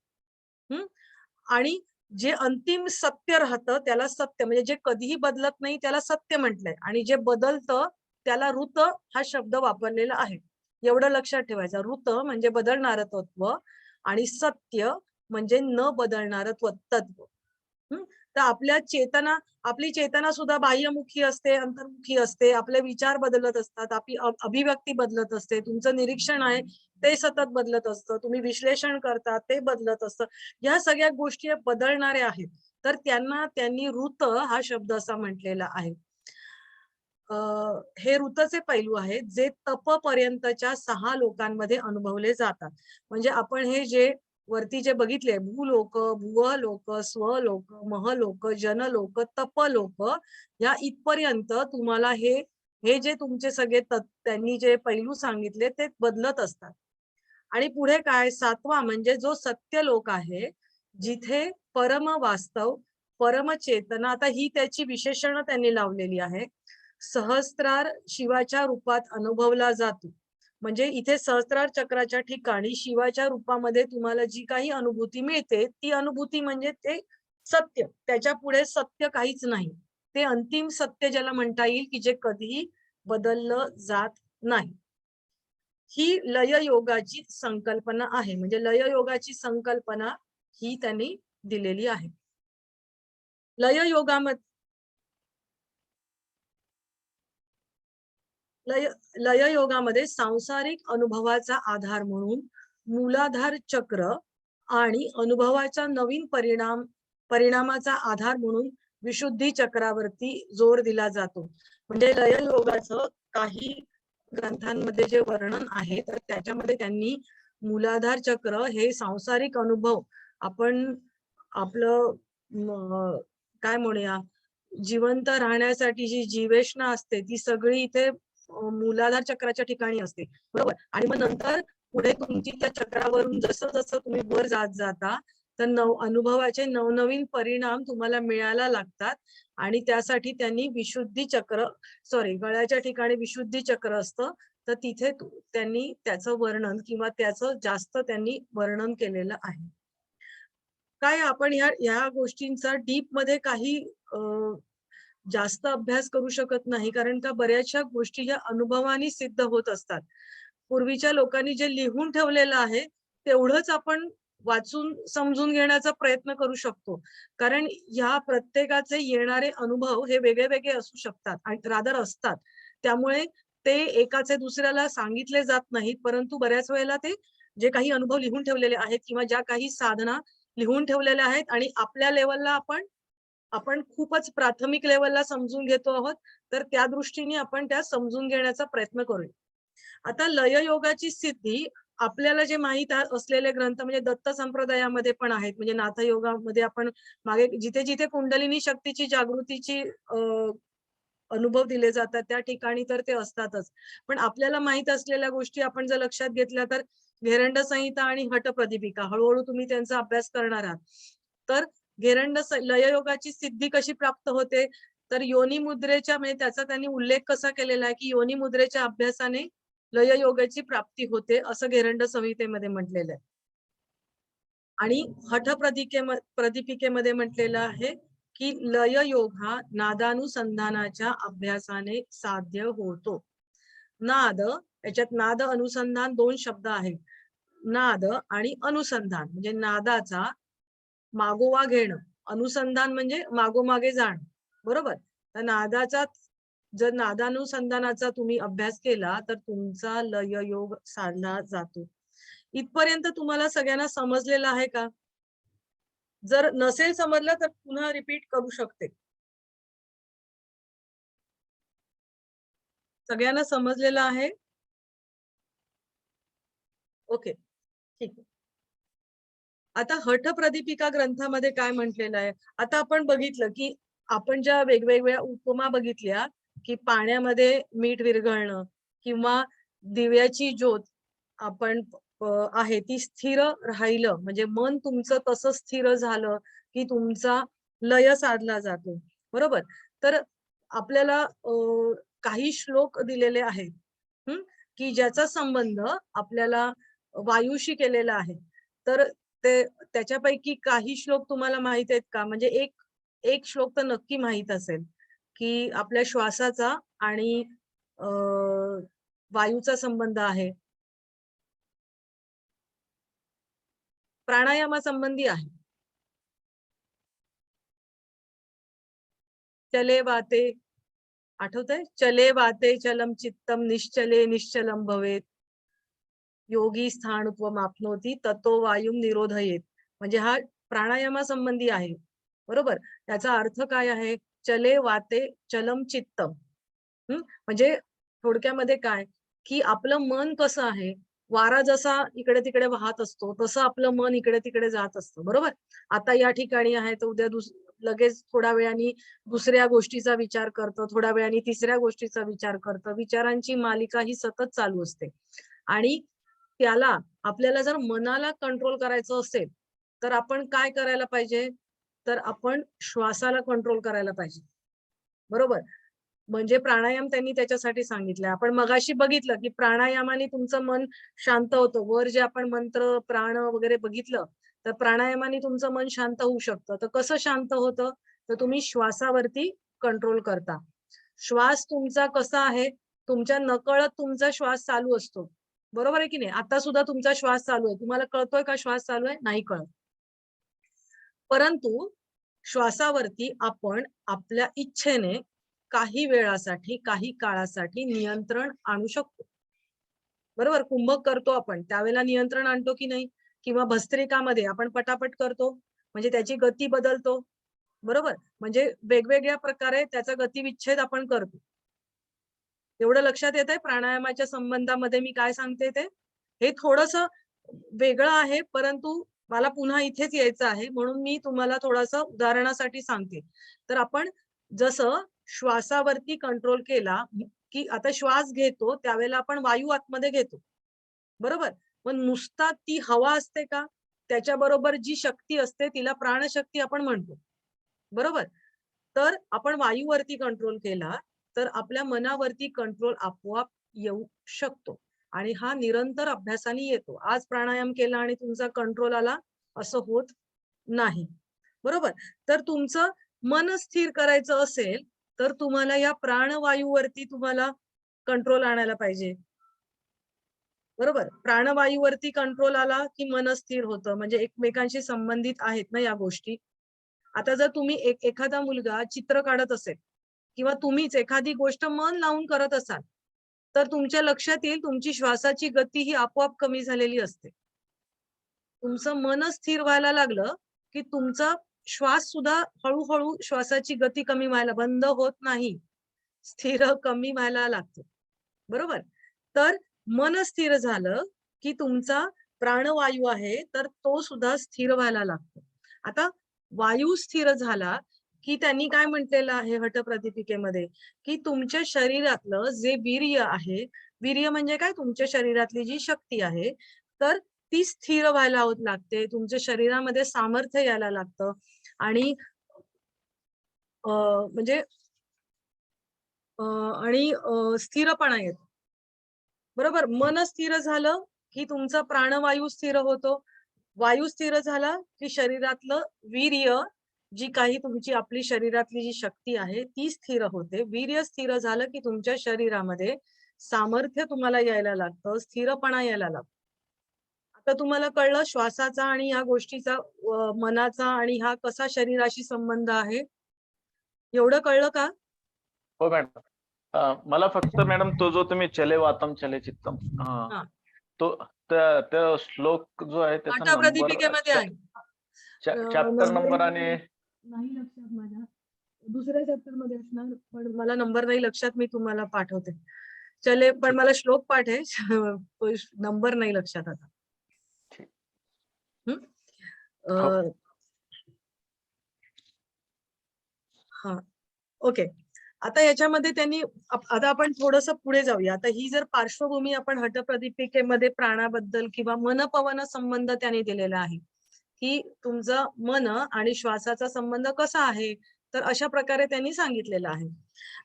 Speaker 1: आणि जे अंतिम सत्य राहतं त्याला सत्य, म्हणजे जे कधीही बदलत नाही त्याला सत्य म्हटलंय, आणि जे बदलतं त्याला ऋत हा शब्द वापरलेला आहे. एवढं लक्षात ठेवायचं. ऋत म्हणजे बदलणारं तत्व आणि सत्य म्हणजे न बदलणारं तत्व. तर आपली चेतना सुद्धा बाह्यमुखी असते, अंतर्मुखी असते. आपले विचार बदलत असतात, आपली अभिव्यक्ती बदलत असते. तुमचं निरीक्षण आहे ते सतत बदलत असतं. तुम्ही विश्लेषण करता ते बदलत असतं. या सगळ्या गोष्टी बदलणाऱ्या आहेत. तर त्यांनी ऋत हा शब्द असा म्हटलेला आहे. हे ऋतचे पैलू आहेत जे तपपर्यंतच्या 6 लोकांमध्ये अनुभवले जातात. म्हणजे आपण हे जे वरती जे बघितले, भूलोक, भुवलोक, स्वलोक, महलोक, जनलोक, तपलोक, या इथपर्यंत तुम्हाला हे जे तुमचे सगळे त्यांनी जे पैलू सांगितले ते बदलत असतात. आणि पुढे काय, 7वा म्हणजे जो सत्यलोक आहे, जिथे परम वास्तव, परमचेतना, आता ही त्याची विशेषणं त्यांनी लावलेली आहे. सहस्त्रार शिवाच्या रूपात अनुभवला जातो. म्हणजे इथे सहस्त्रार चक्राच्या ठिकाणी शिवाच्या रूपामध्ये तुम्हाला जी काही अनुभूती मिळते ती अनुभूती म्हणजे ते सत्य. त्याच्या पुढे सत्य काहीच नाही. ते अंतिम सत्य ज्याला म्हणता येईल की जे कधीही बदललं जात नाही. ही लय योगाची संकल्पना आहे. म्हणजे लय योगाची संकल्पना ही त्यांनी दिलेली आहे. लय योगामध्ये लय योगामध्ये सांसारिक अनुभवाचा आधार म्हणून मूलाधार चक्र आणि अनुभवाचा नवीन परिणामाचा आधार म्हणून विशुद्धी चक्रावरती जोर दिला जातो. म्हणजे लय योगाचं काही ग्रंथांमध्ये जे वर्णन आहे तर त्याच्यामध्ये त्यांनी मूलाधार चक्र हे सांसारिक अनुभव, आपण आपलं काय म्हणूया, जिवंत राहण्यासाठी जी जीवेष्णा असते ती सगळी इथे मूलाधार चक्राच्या ठिकाणी असते, बरोबर. आणि मग नंतर पुढे तुमची त्या चक्रावरून जसं जसं तुम्ही वर जात जाता तर अनुभवाचे नवनवीन परिणाम तुम्हाला मिळायला लागतात आणि त्यासाठी त्यांनी गळ्याच्या ठिकाणी विशुद्धी चक्र असतं, तर तिथे त्यांनी त्याचं वर्णन किंवा त्याचं जास्त त्यांनी वर्णन केलेलं आहे. काय आपण ह्या गोष्टींचा डीप मध्ये काही जास्त अभ्यास करू शकत नाही, कारण का बऱ्याचशा गोष्टी ह्या अनुभवाने सिद्ध होत असतात. पूर्वीच्या लोकांनी जे लिहून ठेवलेलं आहे तेवढंच आपण वाचून समजून घेण्याचा प्रयत्न करू शकतो, कारण ह्या प्रत्येकाचे येणारे अनुभव हे वेगळे वेगळे असू शकतात आणि रादर असतात. त्यामुळे ते एकाचे दुसऱ्याला सांगितले जात नाहीत, परंतु बऱ्याच वेळेला ते जे काही अनुभव लिहून ठेवलेले आहेत किंवा ज्या काही साधना लिहून ठेवलेल्या आहेत आणि आपल्या लेवलला आपण खूपच प्राथमिक लेवलला समजून घेतो आहोत, तर त्या दृष्टीने आपण त्या समजून घेण्याचा प्रयत्न करूया. आता लययोगाची सिद्धी आपल्याला जे माहित असलेले ग्रंथ म्हणजे दत्त संप्रदायामध्ये पण आहेत, म्हणजे नाथयोगामध्ये आपण मागे जिथे जिथे कुंडलिनी शक्तीची जागृतीची अनुभव दिले जातात त्या ठिकाणी तर ते असतातच. पण आपल्याला माहित असलेल्या गोष्टी आपण जर लक्षात घेतल्या तर घेरंड संहिता आणि हटप्रदीपिका हळूहळू तुम्ही त्यांचा अभ्यास करणार आहात. तर लययोगाची सिद्धी कशी प्राप्त होते, तर योनी मुद्रेच्या म्हणजे त्याचा त्यांनी उल्लेख कसा केलेला आहे की योनी मुद्रेच्या अभ्यासाने लययोगाची प्राप्ती होते असं घेरंड संहितेमध्ये म्हटलेलं आहे. आणि प्रदीपिकेमध्ये म्हटलेलं आहे की लय योग हा नादानुसंधानाच्या अभ्यासाने साध्य होतो. नाद, याच्यात नाद अनुसंधान दोन शब्द आहेत. नाद आणि अनुसंधान म्हणजे नादाचा मागोवा घेणं, अनुसंधान म्हणजे मागोमागे जाणं, बरोबर. तर जर नादानुसंधानाचा तुम्ही अभ्यास केला तर तुमचा लय योग साधला जातो. इथपर्यंत तुम्हाला सगळ्यांना समजलेलं आहे का? जर नसेल समजलं तर पुन्हा रिपीट करू शकते. सगळ्यांना समजलेलं आहे? ओके, ठीक आहे. आता हठप्रदीपिका ग्रंथामध्ये काय म्हटलेलं आहे, आता आपण बघितलं की आपण ज्या वेगवेगळ्या उपमा बघितल्या की पाण्यामध्ये मीठ विरघळणं किंवा दिव्याची ज्योत आपण आहे ती स्थिर राहिलं म्हणजे मन तुमचं तसं स्थिर झालं की तुमचा लय साधला जातो, बरोबर. तर आपल्याला काही श्लोक दिलेले आहेत की ज्याचा संबंध आपल्याला वायूशी केलेला आहे. तर त्याच्यापैकी काही श्लोक तुम्हाला माहित आहेत का? म्हणजे एक श्लोक तर नक्की माहित असेल की आपल्या श्वासाचा आणि वायूचा संबंध आहे, प्राणायामासंबंधी आहे. चले वाते, आठवतंय? चले वाते चलम चित्तम निश्चले निश्चलम भवेत योगी स्थाणुत्वम आपनोती ततो वायुम निरोधयेत. म्हणजे हा प्राणायामासंबंधी आहे, बरोबर. त्याचा अर्थ काय आहे? चले वाते चलम चित्तम. म्हणजे थोडक्यामध्ये काय की आपलं मन कसं आहे, वारा जसा इकडे तिकडे वाहत असतो तसं आपलं मन इकडे तिकडे जात असतं, बरोबर. आता या ठिकाणी आहे तर उद्या लगेच थोड्या वेळाने दुसऱ्या गोष्टीचा विचार करतं, थोड्या वेळाने तिसऱ्या गोष्टीचा विचार करतं. विचारांची मालिका ही सतत चालू असते आणि त्याला आपल्याला जर मनाला कंट्रोल करायचं असेल तर आपण काय करायला पाहिजे, तर आपण श्वासाला कंट्रोल करायला पाहिजे, बरोबर. म्हणजे प्राणायाम त्यांनी त्याच्यासाठी सांगितलंय. आपण मगाशी बघितलं की प्राणायामाने तुमचं मन शांत होतं. वर जे आपण मंत्र प्राण वगैरे बघितलं तर प्राणायामाने तुमचं मन शांत होऊ शकतं. तर कसं शांत होतं, तर तुम्ही श्वासावरती कंट्रोल करता. श्वास तुमचा कसा आहे, तुमच्या नकळत तुमचा श्वास चालू असतो, बरोबर आहे की नाही. आता सुद्धा तुमचा श्वास चालू आहे, तुम्हाला कळतोय का श्वास चालू आहे? नाही कळत. परंतु श्वासावरती आपण आपल्या इच्छेने काही वेळासाठी काही काळासाठी नियंत्रण आणू शकतो, बरोबर. कुंभक करतो आपण त्यावेळेला नियंत्रण आणतो की नाही, किंवा भस्त्रिकामध्ये आपण पटापट करतो म्हणजे त्याची गती बदलतो, बरोबर. म्हणजे वेगवेगळ्या प्रकारे त्याचा गतिविच्छेद आपण करतो. एवढं लक्षात येत आहे प्राणायामाच्या संबंधामध्ये मी काय सांगते ते. हे थोडस वेगळं आहे, परंतु मला पुन्हा इथेच यायचं आहे म्हणून मी तुम्हाला थोडंसं उदाहरणासाठी सांगते. तर आपण जसं श्वासावरती कंट्रोल केला की आता श्वास घेतो त्यावेळेला आपण वायू आतमध्ये घेतो, बरोबर. पण नुसता ती हवा असते का, त्याच्याबरोबर जी शक्ती असते तिला प्राणशक्ती आपण म्हणतो, बरोबर. तर आपण वायूवरती कंट्रोल केला तर आपल्या मनावरती कंट्रोल आपोआप येऊ शकतो आणि हा निरंतर अभ्यासाने येतो. आज प्राणायाम केला आणि तुमचा कंट्रोल आला असं होत नाही, बरोबर. तर तुमचं मन स्थिर करायचं असेल तर तुम्हाला या प्राणवायूवरती तुम्हाला कंट्रोल आणायला पाहिजे, बरोबर. प्राणवायूवरती कंट्रोल आला की मन स्थिर होतं, म्हणजे एकमेकांशी संबंधित आहेत ना या गोष्टी. आता जर तुम्ही एखादा मुलगा चित्र काढत असेल किंवा तुम्हीच एखादी गोष्ट मन लावून करत असाल तर तुमच्या लक्षात येईल तुमची श्वासाची गती ही आपोआप कमी झालेली असते. तुमचं मन स्थिर व्हायला लागलं की तुमचा श्वास सुद्धा हळूहळू श्वासाची गती कमी व्हायला बंद होत नाही, स्थिर कमी व्हायला लागतो, बरोबर. तर मन स्थिर झालं की तुमचा प्राणवायू आहे तर तो सुद्धा स्थिर व्हायला लागतो. आता वायू स्थिर झाला की त्यांनी काय म्हटलेलं आहे हठप्रदीपिकेमध्ये की तुमच्या शरीरातलं जे वीर्य आहे, वीर्य म्हणजे काय, तुमच्या शरीरातली जी शक्ती आहे तर ती स्थिर व्हायला लागते, तुमच्या शरीरामध्ये सामर्थ्य यायला लागतं आणि म्हणजे स्थिरपणा येतो, बरोबर. मन स्थिर झालं की तुमचा प्राणवायू स्थिर होतो, वायू स्थिर झाला की शरीरातलं वीर्य, जी काही तुमची आपली शरीरातली जी शक्ती आहे ती स्थिर होते. वीर्य स्थिर झालं की तुमच्या शरीरामध्ये सामर्थ्य तुम्हाला यायला लागतं, स्थिरपणा यायला लागतो. आता तुम्हाला कळलं श्वासाचा आणि ह्या गोष्टीचा मनाचा आणि हा कसा शरीराशी संबंध आहे, एवढं कळलं का?
Speaker 3: हो मॅडम. मला फक्त मॅडम तो जो तुम्ही चले वातम चले चित्तम
Speaker 1: हा.
Speaker 3: तो त्या श्लोक जो आहे त्याचा नंबर
Speaker 1: हठप्रदीपिकेमध्ये आहे.
Speaker 3: चॅप्टर नंबर आणि
Speaker 1: नाही लक्षात माझ्या, दुसऱ्या चॅप्टर मध्ये असणार पण मला नंबर नाही लक्षात, मी तुम्हाला पाठवते. चले, पण मला श्लोक पाठ आहे तो नंबर नाही लक्षात आता.
Speaker 3: ठीक.
Speaker 1: हम्म. हा, ओके. आता याच्यामध्ये त्यांनी आता आपण थोडस पुढे जाऊया. आता ही जर पार्श्वभूमी आपण हठप्रदीपिकेमध्ये प्राणाबद्दल किंवा मन पवन संबंध त्यांनी दिलेला आहे की तुमचं मन आणि श्वासाचा संबंध कसा आहे, तर अशा प्रकारे त्यांनी सांगितलेलं आहे.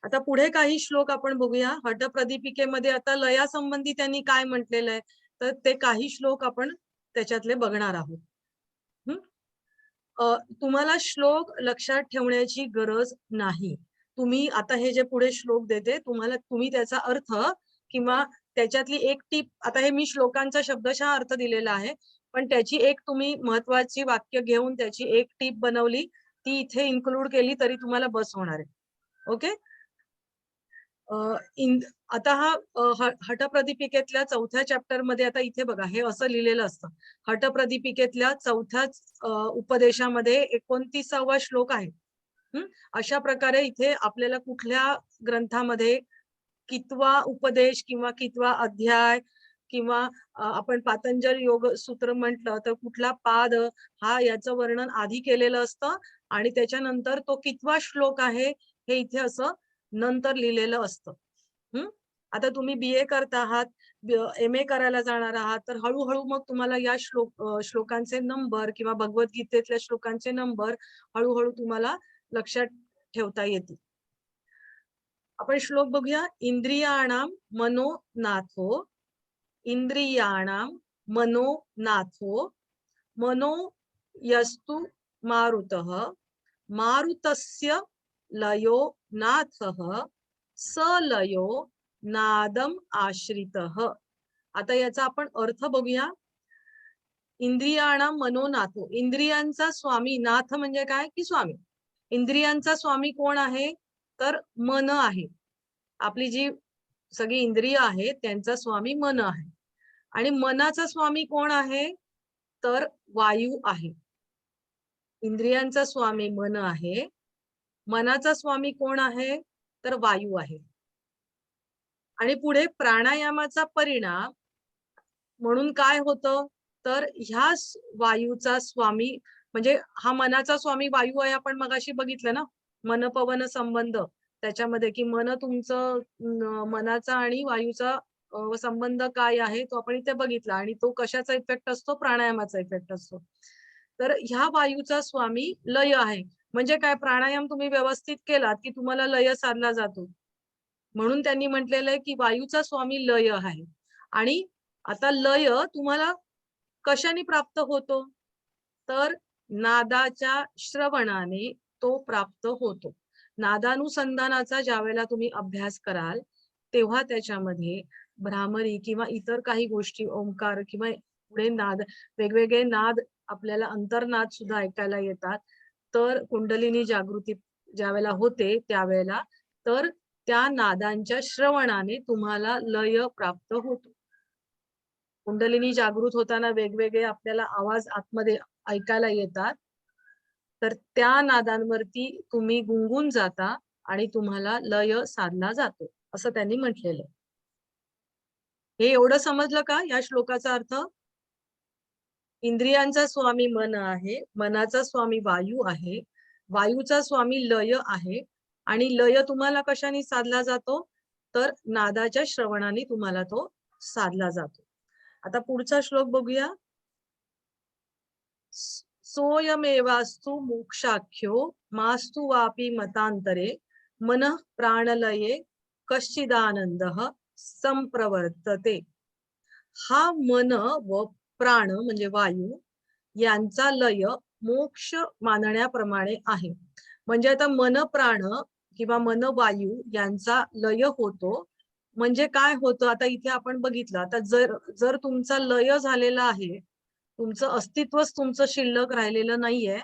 Speaker 1: आता पुढे काही श्लोक आपण बघूया हठप्रदीपिकेमध्ये. आता लयासंबंधी त्यांनी काय म्हटलेलं आहे तर ते काही श्लोक आपण त्याच्यातले बघणार आहोत. तुम्हाला श्लोक लक्षात ठेवण्याची गरज नाही. तुम्ही आता हे जे पुढे श्लोक देते तुम्ही त्याचा अर्थ किंवा त्याच्यातली एक टीप, आता हे मी श्लोकांचा शब्दशः अर्थ दिलेला आहे पण त्याची एक तुम्ही महत्वाची वाक्य घेऊन त्याची एक टीप बनवली, ती इथे इन्क्लूड केली तरी तुम्हाला बस होणार आहे. ओके. आता हा हठप्रदीपिकेतल्या 4थ्या चॅप्टर मध्ये, आता इथे बघा हे असं लिहिलेलं असतं, हठप्रदीपिकेतल्या 4थ्या उपदेशामध्ये 29वा श्लोक आहे. अशा प्रकारे इथे आपल्याला कुठल्या ग्रंथामध्ये कितवा उपदेश किंवा कितवा अध्याय किंवा आपण पातंजल योग सूत्र म्हटलं तर कुठला पाद, हा याचं वर्णन आधी केलेलं असतं आणि त्याच्यानंतर तो कितवा श्लोक आहे हे इथे असं नंतर लिहिलेलं असतं. आता तुम्ही BA करता आहात, MA करायला जाणार आहात तर हळूहळू मग तुम्हाला या श्लोकांचे नंबर किंवा भगवद्गीतेतल्या श्लोकांचे नंबर हळूहळू तुम्हाला लक्षात ठेवता येतील. आपण श्लोक बघूया. इंद्रियाणाम मनोनाथो, इंद्रियाणाम मनोनाथो, मनो यस्तु मारुतः, मारुतस्य लयो नाथः, सलयो नादम आश्रितः. आता याचा आपण अर्थ बघूया. इंद्रियाणाम मनोनाथो, इंद्रियांचा स्वामी, नाथ म्हणजे काय की स्वामी. इंद्रियांचा स्वामी कोण आहे तर मन आहे. आपली जी सगळी इंद्रिय आहेत त्यांचा स्वामी मन आहे आणि मनाचा स्वामी कोण आहे तर वायू आहे. इंद्रियांचा स्वामी मन आहे, मनाचा स्वामी कोण आहे तर वायू आहे. आणि पुढे प्राणायामाचा परिणाम म्हणून काय होतं तर ह्या वायूचा स्वामी, म्हणजे हा मनाचा स्वामी वायू आहे, आपण मगाशी बघितलं ना मन पवन संबंध त्याच्यामध्ये की मन तुमचं मनाचा आणि वायूचा संबंध काय आहे तो आपण इथे बघितला आणि तो कशाचा इफेक्ट असतो, प्राणायामाचा इफेक्ट असतो. तर ह्या वायूचा स्वामी लय आहे. म्हणजे काय, प्राणायाम तुम्ही व्यवस्थित केलात की तुम्हाला लय साधला जातो. म्हणून त्यांनी म्हटलेलं आहे की वायूचा स्वामी लय आहे. आणि आता लय तुम्हाला कशाने प्राप्त होतो, तर नादाच्या श्रवणाने तो प्राप्त होतो. नादानुसंधानाचा ज्यावेळेला तुम्ही अभ्यास कराल तेव्हा त्याच्यामध्ये भ्रामरी किंवा इतर काही गोष्टी, ओंकार किंवा पुढे नाद, वेगवेगळे नाद, आपल्याला अंतर्नाद सुद्धा ऐकायला येतात. तर कुंडलिनी जागृती ज्यावेळेला होते त्यावेळेला, तर त्या नादांच्या श्रवणाने तुम्हाला लय प्राप्त होतो. कुंडलिनी जागृत होताना वेगवेगळे आपल्याला आवाज आतमध्ये ऐकायला येतात. तर त्या नादांवरती तुम्ही गुंगून जाता आणि तुम्हाला लय साधला जातो, असं त्यांनी म्हटलेलं आहे. हे एवढं समजलं का या श्लोकाचा अर्थ? इंद्रियांचा स्वामी मन आहे, मनाचा स्वामी वायू आहे, वायूचा स्वामी लय आहे आणि लय तुम्हाला कशाने साधला जातो, तर नादाच्या श्रवणाने तुम्हाला तो साधला जातो. आता पुढचा श्लोक बघूया. सोयमेवास्तु मोक्षाख्यो मास्तु वापि मतांतरे मनः प्राणलये कश्चिदानंदः संप्रवर्तते. हा मन व प्राण म्हणजे वायू यांचा लय मोक्ष मानण्याप्रमाणे आहे. म्हणजे आता मन प्राण किंवा मन वायू यांचा लय होतो. म्हणजे काय होतं, आता इथे आपण बघितलं. आता जर तुमचा लय झालेला आहे, तुमचं अस्तित्वच तुमचं शिल्लक राहिलेलं नाहीये,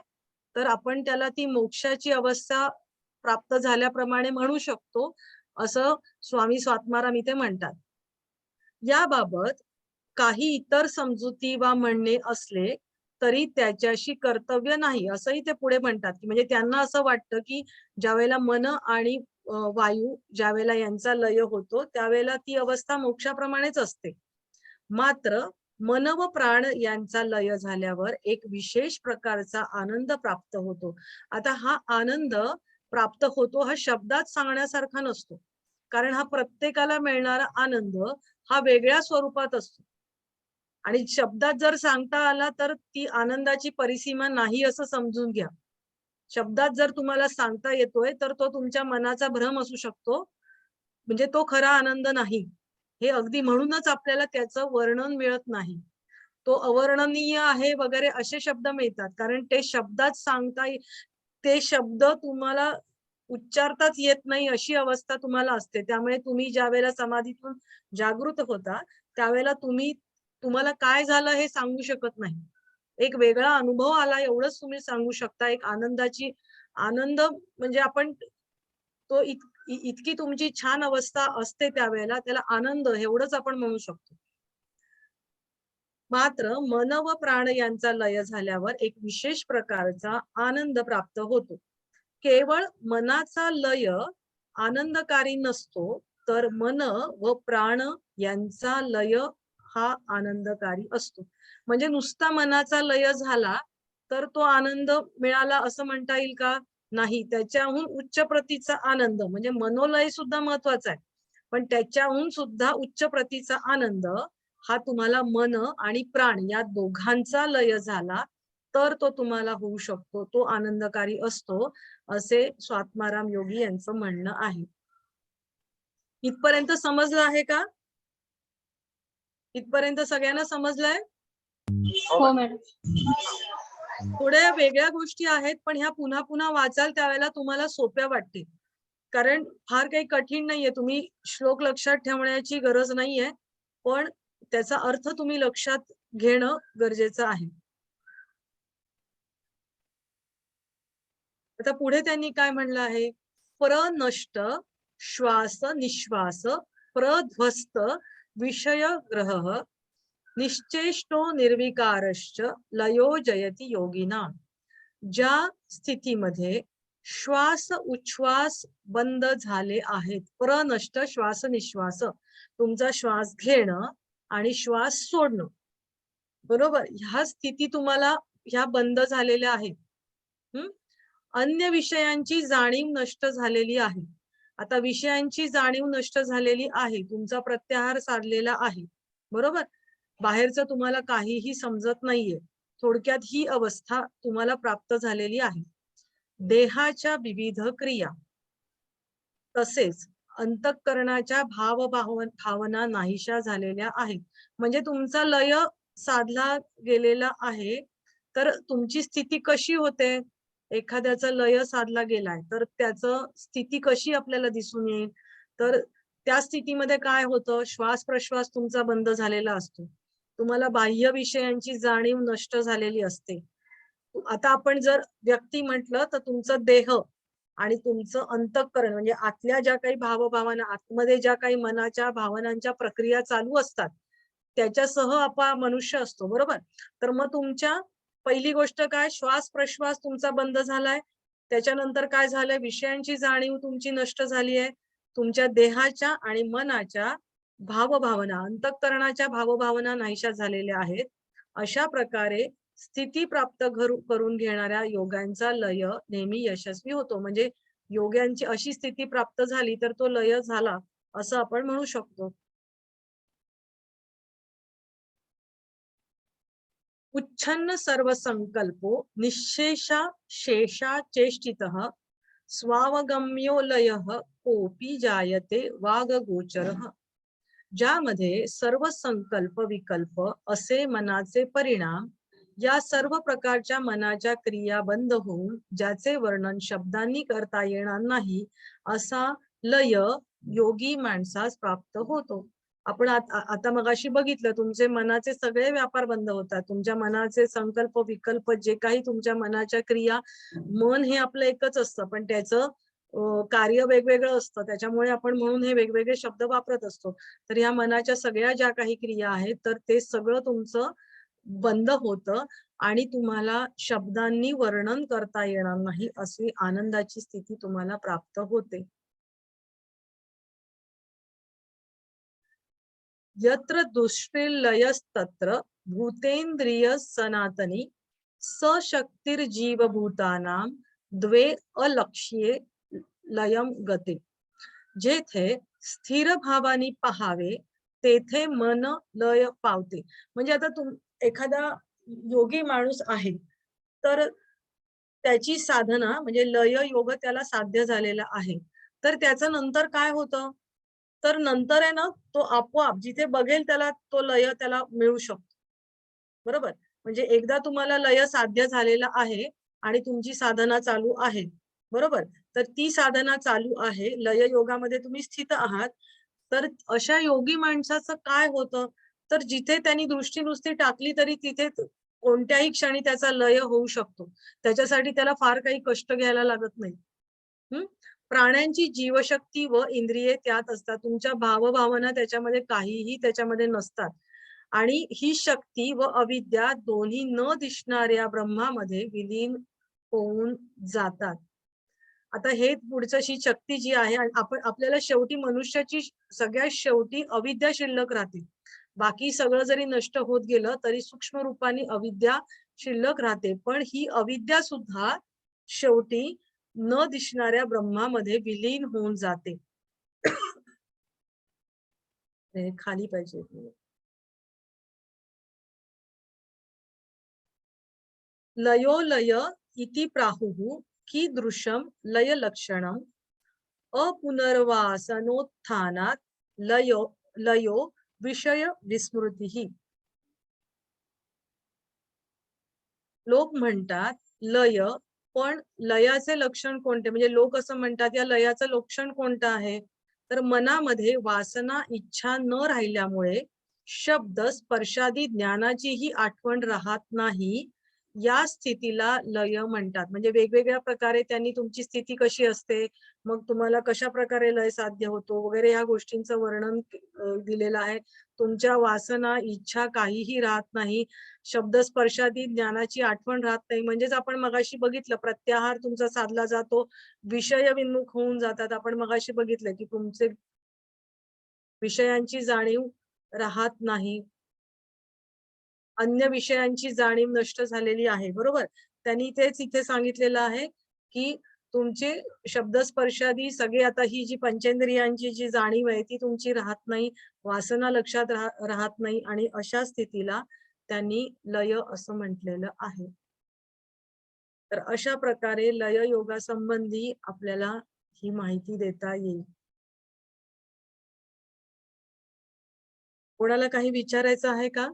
Speaker 1: तर आपण त्याला ती मोक्षाची अवस्था प्राप्त झाल्याप्रमाणे म्हणू शकतो, असं स्वामी स्वात्माराम इथे म्हणतात. याबाबत काही इतर समजुती वा म्हणणे असले तरी त्याच्याशी कर्तव्य नाही, असंही ते पुढे म्हणतात. की म्हणजे त्यांना असं वाटतं की ज्यावेळेला मन आणि वायू ज्यावेळेला यांचा लय होतो त्यावेळेला ती अवस्था मोक्षाप्रमाणेच असते. मात्र मन व प्राण यांचा लय झाल्यावर एक विशेष प्रकारचा आनंद प्राप्त होतो. आता हा आनंद प्राप्त होतो हा शब्दात सांगण्यासारखा नसतो, कारण हा प्रत्येकाला मिळणारा आनंद हा वेगळ्या स्वरूपात असतो. आणि शब्दात जर सांगता आला तर ती आनंदाची परिसीमा नाही असं समजून घ्या. शब्दात जर तुम्हाला सांगता येतोय तर तो तुमच्या मनाचा भ्रम असू शकतो, म्हणजे तो खरा आनंद नाही. हे अगदी म्हणूनच आपल्याला त्याचं वर्णन मिळत नाही. तो अवर्णनीय आहे वगैरे असे शब्द मिळतात, कारण ते शब्दात सांगता, ते शब्द तुम्हाला उच्चारताच येत नाही अशी अवस्था तुम्हाला असते. त्यामुळे तुम्ही ज्या वेळेला समाधीतून जागृत होता त्यावेळेला तुम्हाला काय झालं हे सांगू शकत नाही. एक वेगळा अनुभव आला एवढंच तुम्ही सांगू शकता. एक आनंद म्हणजे आपण तो इतकी तुमची छान अवस्था असते त्यावेळेला, त्याला आनंद एवढंच आपण म्हणू शकतो. मात्र मन व प्राण यांचा लय झाल्यावर एक विशेष प्रकारचा आनंद प्राप्त होतो. केवळ मनाचा लय आनंदकारी नसतो, तर मन व प्राण यांचा लय हा आनंदकारी असतो. म्हणजे नुसता मनाचा लय झाला तर तो आनंद मिळाला असं म्हणता येईल का? नाही. त्याच्याहून उच्च प्रतीचा आनंद, म्हणजे मनोलय सुद्धा महत्वाचा आहे, पण त्याच्याहून सुद्धा उच्च प्रतीचा आनंद हा तुम्हाला मन आणि प्राण या दोघांचा लय झाला तर तो तुम्हाला होऊ शकतो, तो आनंदकारी असतो, असे स्वात्माराम योगी यांचं म्हणणं आहे. इथपर्यंत समजलं आहे का? इथपर्यंत सगळ्यांना समजलंय?
Speaker 2: हो मॅडम.
Speaker 1: थोड्या वेगळ्या गोष्टी आहेत, पण ह्या पुन्हा पुन्हा वाचाल त्यावेळेला तुम्हाला सोप्या वाटतील, कारण फार काही कठीण नाहीये. तुम्ही श्लोक लक्षात ठेवण्याची गरज नाहीये, पण त्याचा अर्थ तुम्ही लक्षात घेणं गरजेचं आहे. आता पुढे त्यांनी काय म्हणलं आहे? प्रनष्ट श्वास निश्वास प्रध्वस्त विषय ग्रह निश्चेष्टो निर्विकारश्च लयो जयति योगिना. ज्या स्थितीमध्ये श्वास उच्छ्वास बंद झाले आहेत, प्रनष्ट श्वास निश्वास, तुमचा श्वास घेणं आणि श्वास सोडणं, बरोबर, ह्या स्थिती तुम्हाला ह्या बंद झालेल्या आहेत. अन्य विषयांची जाणीव नष्ट झालेली आहे. आता विषयांची जाणीव नष्ट झालेली आहे, तुमचा प्रत्याहार साधलेला आहे, बरोबर. बाहेरचं तुम्हाला काहीही समजत नाहीये. थोडक्यात ही अवस्था तुम्हाला प्राप्त झालेली आहे. देहाच्या विविध क्रिया तसेच अंतःकरणाच्या भावना नाहीशा झालेल्या आहेत. म्हणजे तुमचा लय साधला गेलेला आहे. तर तुमची स्थिती कशी होते? एखाद्याचा लय साधला गेलाय तर त्याचं स्थिती कशी आपल्याला दिसून येईल? तर त्या स्थितीमध्ये काय होतं? श्वास प्रश्वास तुमचा बंद झालेला असतो. तुम्हाला बाह्य विषयांची जाणीव नष्ट झालेली असते. आता आपण जर व्यक्ती म्हटलं तर तुमचं देह आणि तुमचं अंतःकरण म्हणजे आतल्या ज्या काही भावभावना, आतमध्ये ज्या काही मनाच्या भावनांच्या प्रक्रिया चालू असतात, त्याच्यासह आपण मनुष्य असतो, बरोबर. तर मग तुमच्या पहिली गोष्ट काय, श्वास प्रश्वास तुमचा बंद झालाय. त्याच्यानंतर काय झालंय, विषयांची जाणीव तुमची नष्ट झाली आहे. तुमच्या देहाच्या आणि मनाच्या भावभावना, अंतःकरणाच्या भावभावना नाहीशा झालेल्या आहेत. अशा प्रकारे स्थिती प्राप्त करून घेणाऱ्या योगांचा लय नेहमी यशस्वी होतो. म्हणजे योग्यांची अशी स्थिती प्राप्त झाली तर तो लय झाला असं आपण म्हणू शकतो. उच्छन्न सर्व संकल्पो निःशेषा शेषा चेष्टितः स्वावगम्यो लयः कोपी जायते वागगोचरः. ज्यामध्ये सर्व संकल्प विकल्प असे मनाचे परिणाम, या सर्व प्रकारच्या मनाच्या क्रिया बंद होऊन ज्याचे वर्णन शब्दांनी करता येणार नाही असा लय योगी माणसास प्राप्त होतो. आपण आता मगाशी बघितलं, तुमचे मनाचे सगळे व्यापार बंद होतात. तुमच्या मनाचे संकल्प विकल्प जे काही तुमच्या मनाच्या क्रिया, मन हे आपलं एकच असतं पण त्याचं कार्य वेगवेगळं असतं. त्याच्यामुळे आपण म्हणून हे वेगवेगळे शब्द वापरत असतो. तर या मनाच्या सगळ्या ज्या काही क्रिया आहेत तर ते सगळं तुमचं बंद होतं आणि तुम्हाला शब्दांनी वर्णन करता येणार नाही अशी आनंदाची स्थिती तुम्हाला प्राप्त होते. यत्र दुष्टिर्लयस्तत्र भूतेंद्रिय सनातनी सशक्तिर्जीवभूतानां द्वे अलक्ष्ये लयम गते. जेथे स्थिर भावानी पहावे तेथे मन लय पावते. म्हणजे आता एखादा योगी माणूस आहे तर त्याची साधना म्हणजे लय योग त्याला साध्य झालेला आहे. तर त्याचं नंतर काय होतं, तर नंतर आहे ना तो आपोआप जिथे बघेल त्याला तो लय त्याला मिळू शकतो, बरोबर. म्हणजे एकदा तुम्हाला लय साध्य झालेला आहे आणि तुमची साधना चालू आहे, बरोबर. तर ती साधना चालू आहे, लय योगामध्ये तुम्ही स्थित आहात. तर अशा योगी माणसाचं काय होतं, तर जिथे त्यांनी दृष्टी नुसती टाकली तरी तिथे कोणत्याही क्षणी त्याचा लय होऊ शकतो. त्याच्यासाठी त्याला फार काही कष्ट घ्यायला लागत नाही. प्राण्यांची जीवशक्ती व इंद्रिये त्यात असतात. तुमच्या भावभावना त्याच्यामध्ये काहीही त्याच्यामध्ये नसतात. आणि ही शक्ती व अविद्या दोन्ही न दिसणाऱ्या ब्रह्मामध्ये विलीन होऊन जातात. आता हे पुढचं ही शक्ती जी आहे, आपण आपल्याला शेवटी मनुष्याची सगळ्यात शेवटी अविद्या शिल्लक राहते. बाकी सगळं जरी नष्ट होत गेलं तरी सूक्ष्म रूपाने अविद्या शिल्लक राहते. पण ही अविद्या सुद्धा शेवटी न दिसणाऱ्या ब्रह्मामध्ये विलीन होऊन जाते. खाली पाहिजे. लयो लय इति प्राहुः कीदृशं लय लक्षणं अपुनर्वासनोत्थानात् लयो विषय विस्मृतीः. लोक म्हणतात लय, पण लयाचे लक्षण कोणते, म्हणजे लोक असं म्हणतात या लयाचं लक्षण कोणतं आहे, तर मनामध्ये वासना इच्छा न राहिल्यामुळे शब्द स्पर्शादी ज्ञानाचीही आठवण राहत नाही, या स्थितीला लय म्हणतात. म्हणजे वेगवेगळ्या प्रकारे त्यांनी तुमची स्थिती कशी असते, मग तुम्हाला कशा प्रकारे लय साध्य होतो वगैरे या गोष्टींचं वर्णन दिलेलं आहे. तुमच्या वासना इच्छा काहीही राहत नाही, शब्द स्पर्शादी ज्ञानाची आठवण राहत नाही. म्हणजेच आपण मगाशी बघितलं प्रत्याहार तुमचा साधला जातो, विषय विन्मुख होऊन जातात. आपण मगाशी बघितलं की तुमचे विषयांची जाणीव राहत नाही, अन्य विषयांची जाणीव नष्ट झालेली आहे, बरोबर. त्यांनी तेच इथे सांगितलेलं आहे की तुमचे शब्दस्पर्शादी सगळे आता ही जी पंचेंद्रियांची जी जाणीव आहे ती तुमची राहत नाही, वासना लक्षात राहत नाही आणि अशा स्थितीला त्यांनी लय असं म्हटलेलं आहे. तर अशा प्रकारे लय योगासंबंधी आपल्याला ही माहिती देता येईल. कोणाला काही विचारायचं आहे का?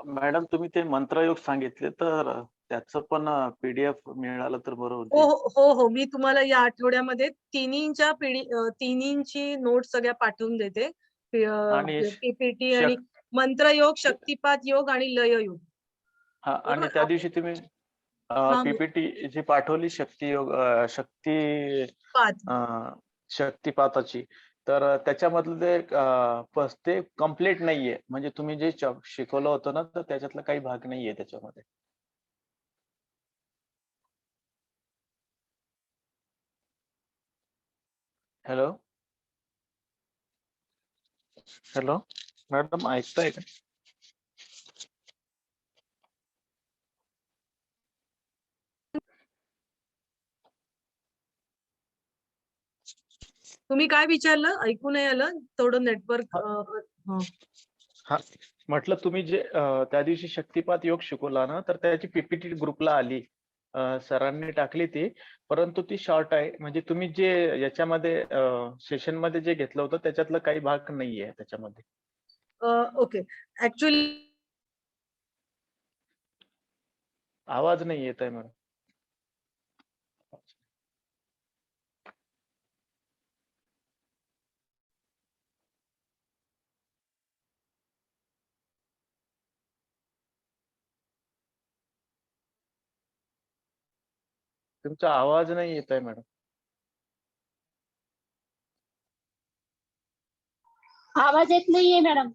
Speaker 3: मॅडम तुम्ही ते मंत्रयोग सांगितले तर त्याचं पण PDF मिळालं तर बरं
Speaker 1: हो
Speaker 3: होईल.
Speaker 1: हो हो मी तुम्हाला या आठवड्यामध्ये तिन्हींची नोट सगळ्या पाठवून देते.
Speaker 3: आणि
Speaker 1: पीपीटी आणि
Speaker 3: शक
Speaker 1: मंत्रयोग, शक्तिपात योग आणि लय योग.
Speaker 3: आणि
Speaker 1: बरोबर
Speaker 3: त्या दिवशी तुम्ही
Speaker 1: हा
Speaker 3: PPT जी पाठवली
Speaker 1: पाच
Speaker 3: अ, शक्तिपाताची, तर त्याच्यामधले ते कम्प्लीट नाहीये. म्हणजे तुम्ही जे शिकवलं होतं ना, तर त्याच्यातला काही भाग नाहीये त्याच्यामध्ये. हॅलो? हॅलो? मॅडम ऐकताय का?
Speaker 1: तुम्ही काय विचारलं? ऐकू नाही आलं. थोडं नेटवर्क
Speaker 3: हा, म्हटलं तुम्ही जे त्या दिवशी शक्तिपात योग शिकवला ना, तर त्याची PPT ग्रुपला आली. सरांनी टाकली ती, परंतु ती शॉर्ट आहे. म्हणजे तुम्ही जे याच्यामध्ये सेशन मध्ये जे घेतलं होतं त्याच्यातला काही भाग नाहीये त्याच्यामध्ये.
Speaker 1: ओके. ऍक्च्युली
Speaker 3: आवाज नाही येत आहे मॅडम. तुमचा आवाज नाही येत आहे मॅडम.
Speaker 2: आवाज येत नाहीये मॅडम.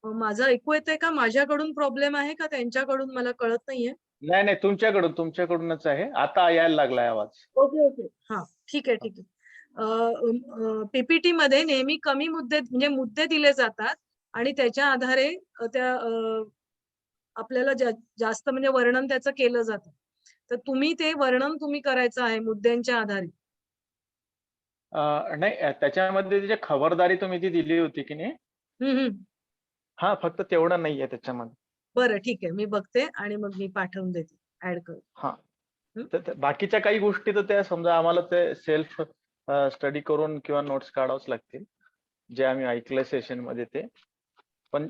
Speaker 1: माझं ऐकू येतंय का? माझ्याकडून प्रॉब्लेम आहे का त्यांच्याकडून मला कळत नाहीये.
Speaker 3: नाही तुमच्याकडूनच आहे. आता यायला लागलाय आवाज.
Speaker 1: ओके ओके हा ठीक आहे ठीक आहे. पीपीटी मध्ये नेहमी कमी मुद्दे म्हणजे मुद्दे दिले जातात आणि त्याच्या आधारे त्या आपल्याला जास्त म्हणजे वर्णन त्याचं केलं जातं. तर तुम्ही ते वर्णन करायचं आहे मुद्द्यांच्या आधारे.
Speaker 3: नाही त्याच्यामध्ये जी खबरदारी तुम्ही जी दिली होती की नाही,
Speaker 1: हम्म.
Speaker 3: हा फक्त तेवढं नाहीये त्याच्यामध्ये.
Speaker 1: बरं ठीक आहे. मी बघते आणि मग मी पाठवून देते. ऍड करू.
Speaker 3: हा, तर बाकीच्या काही गोष्टी तर त्या समजा आम्हाला ते सेल्फ स्टडी करून किंवा नोट्स काढावच लागतील, जे आम्ही ऐकलंय सेशन मध्ये ते. पण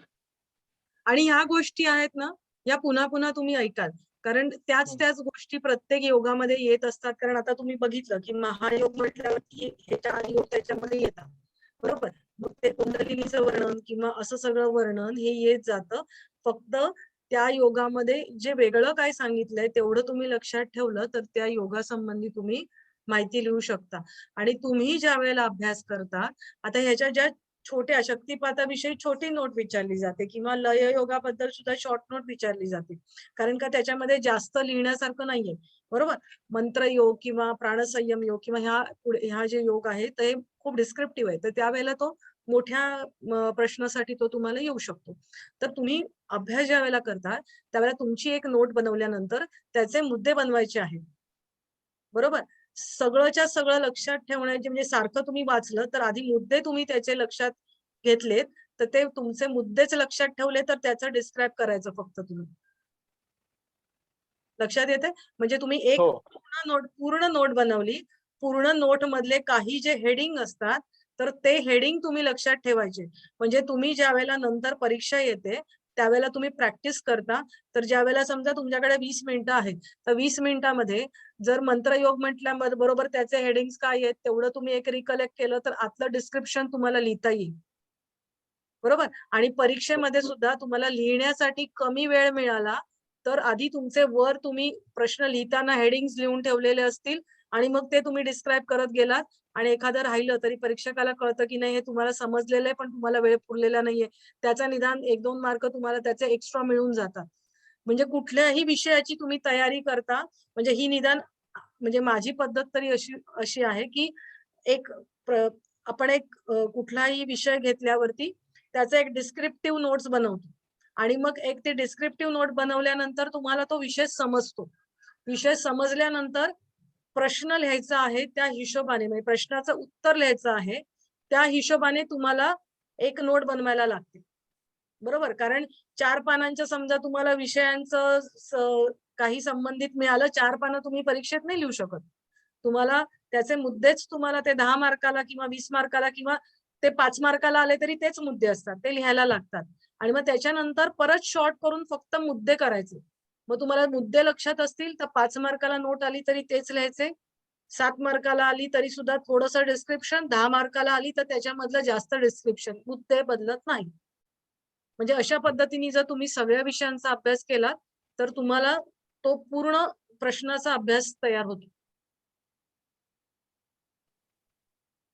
Speaker 1: आणि ह्या गोष्टी आहेत ना, या पुन्हा पुन्हा तुम्ही ऐकाल. कारण त्याच गोष्टी प्रत्येक योगामध्ये येत असतात. कारण आता तुम्ही बघितलं की महायोग म्हटल्यावरती हे 4 योग त्याच्यामध्ये येतात. बरोबर? मग ते कुंडलिनीचं वर्णन किंवा असं सगळं वर्णन हे येत जातं. फक्त त्या योगामध्ये जे वेगळं काय सांगितलंय तेवढं तुम्ही लक्षात ठेवलं तर त्या योगासंबंधी तुम्ही माहिती लिहू शकता. आणि तुम्ही ज्या वेळेला अभ्यास करता, आता ह्याच्या ज्या छोट्या शक्तिपाताविषयी छोटी नोट विचारली जाते किंवा लय योगाबद्दल सुद्धा शॉर्ट नोट विचारली जाते. कारण का त्याच्यामध्ये जास्त लिहिण्यासारखं नाहीये. बरोबर? मंत्र योग किंवा प्राणसंयम योग किंवा ह्या जे योग आहेत ते खूप डिस्क्रिप्टिव्ह आहे. तर त्यावेळेला तो मोठ्या प्रश्नासाठी तो तुम्हाला येऊ शकतो. तर तुम्ही अभ्यास ज्या वेळेला करता त्यावेळेला तुमची एक नोट बनवल्यानंतर त्याचे मुद्दे बनवायचे आहेत. बरोबर? सगळंच्या सगळं लक्षात ठेवण्याचे म्हणजे सारखं तुम्ही वाचलं तर आधी मुद्दे तुम्ही त्याचे लक्षात घेतलेत, तर ते तुमचे मुद्देच लक्षात ठेवले तर त्याचं डिस्क्राईब करायचं फक्त तुम्ही. लक्षात येते? म्हणजे तुम्ही एक
Speaker 3: हो,
Speaker 1: पूर्ण नोट बनवली. पूर्ण नोट मधले काही जे हेडिंग असतात, तर ते हेडिंग तुम्ही लक्षात ठेवायचे. म्हणजे तुम्ही ज्यावेळेला नंतर परीक्षा येते, त्यावेळेला तुम्ही प्रॅक्टिस करता. तर ज्यावेळेला समजा तुमच्याकडे 20 मिनिटं आहेत, तर 20 मिनिटामध्ये जर मंत्रयोग बरोबर त्याचे हेडिंग्स काय आहेत, तेवढं तुम्ही एक रिकलेक्ट केलं, तर आतलं डिस्क्रिप्शन तुम्हाला लिहिता येईल. बरोबर? आणि परीक्षेमध्ये सुद्धा तुम्हाला लिहिण्यासाठी कमी वेळ मिळाला, तर आधी तुमचे वर तुम्ही प्रश्न लिहिताना हेडिंग्स लिहून ठेवलेले असतील आणि मग ते तुम्ही डिस्क्राईब करत गेलात आणि एखादं राहिलं तरी परीक्षकाला कळतं की नाही हे तुम्हाला समजलेलं आहे, पण तुम्हाला वेळ पुरलेला नाहीये. त्याचा निदान 1-2 मार्क तुम्हाला त्याचे एक्स्ट्रा मिळून जातात. म्हणजे कुठल्याही विषयाची तुम्ही तयारी करता, म्हणजे ही निदान म्हणजे माझी पद्धत तरी अशी अशी आहे की एक आपण एक कुठलाही विषय घेतल्यावरती त्याचे एक डिस्क्रिप्टिव्ह नोट्स बनवतो आणि मग एक ते डिस्क्रिप्टिव्ह नोट बनवल्यानंतर तुम्हाला तो विषय समजतो. विषय समजल्यानंतर प्रश्न लिहायचा आहे त्या हिशोबाने, म्हणजे प्रश्नाचं उत्तर लिहायचं आहे त्या हिशोबाने तुम्हाला एक नोट बनवायला लागते. बरोबर, कारण 4 पानांच्या समजा तुम्हाला विषयांचं काही संबंधित मिळालं, 4 पानं तुम्ही परीक्षेत नाही लिहू शकत. तुम्हाला त्याचे मुद्देच तुम्हाला ते 10 मार्काला किंवा 20 मार्काला किंवा ते 5 मार्काला आले तरी तेच मुद्दे असतात, ते लिहायला लागतात. आणि मग त्याच्यानंतर परत शॉर्ट करून फक्त मुद्दे करायचे. मग तुम्हाला मुद्दे लक्षात असतील तर 5 मार्काला नोट आली तरी तेच लिहायचे. 7 मार्काला आली तरी सुद्धा थोडंसं डिस्क्रिप्शन, 10 मार्काला आली तर त्याच्यामधलं जास्त डिस्क्रिप्शन, मुद्दे बदलत नाही. म्हणजे अशा पद्धतीने जर तुम्ही सगळ्या विषयांचा अभ्यास केला तर तुम्हाला तो पूर्ण प्रश्नाचा अभ्यास तयार होतो.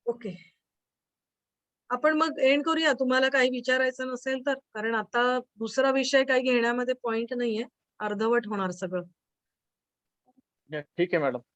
Speaker 1: ओके. आपण मग एंड करूया, तुम्हाला काही विचारायचं नसेल तर, कारण आता दुसरा विषय काही घेण्यामध्ये पॉइंट नाहीये, अर्धवट होणार सगळं.
Speaker 3: ठीक आहे मॅडम.